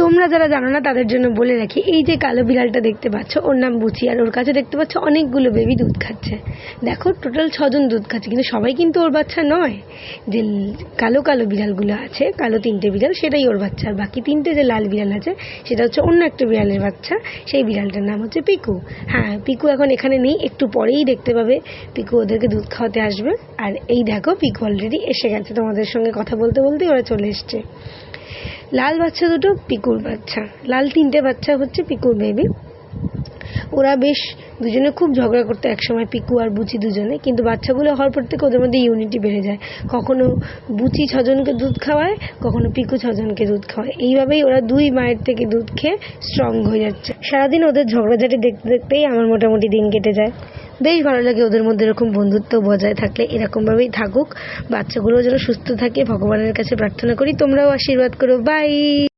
তোমরা যারা জানো না তাদের জন্য বলে রাখি, এই যে কালো বিড়ালটা দেখতে পাচ্ছ ওর নাম বুচি, আর ওর কাছে দেখতে পাচ্ছ অনেকগুলো বেবি দুধ খাচ্ছে। দেখো টোটাল 6 জন দুধ খাচ্ছে, কিন্তু সবাই কিন্তু ওর বাচ্চা নয়। যে কালো কালো বিড়ালগুলো আছে, কালো 3টে বিড়াল, সেটাই ওর বাচ্চা। আর বাকি 3টে যে লাল বিড়াল আছে সেটা হচ্ছে অন্য একটা বিড়ালের বাচ্চা। সেই বিড়ালটার নাম হচ্ছে পিকু। হ্যাঁ, পিকু এখন এখানে নেই, একটু পরেই দেখতে পাবে পিকু ওদেরকে দুধ খাওয়াতে আসবে। আর এই দেখো পিকু অলরেডি এসে গেছে, তোমাদের সঙ্গে কথা বলতে বলতেই ওরা চলে এসছে। লাল বাচ্চা দুটো পিকুর বাচ্চা, লাল 3টে বাচ্চা হচ্ছে পিকুর বেবি। ওরা বেশ দুজনে খুব ঝগড়া করতো একসময়, পিকু আর বুচি দুজনে, কিন্তু বাচ্চাগুলো হওয়ার পর থেকে ওদের মধ্যে ইউনিটি বেড়ে যায়। কখনো বুচি 6 জনকে দুধ খাওয়ায়, কখনো পিকু 6 জনকে দুধ খাওয়ায়। এইভাবেই ওরা 2 মায়ের থেকে দুধ খেয়ে স্ট্রং হয়ে যাচ্ছে। সারাদিন ওদের ঝগড়াঝাটি দেখতে দেখতেই আমার মোটামুটি দিন কেটে যায়। বেশ ভালো লাগে ওদের মধ্যে এরকম বন্ধুত্ব বজায় থাকলে। এরকমভাবেই থাকুক, বাচ্চাগুলো যেন সুস্থ থাকে ভগবানের কাছে প্রার্থনা করি। তোমরাও আশীর্বাদ করো। বাই।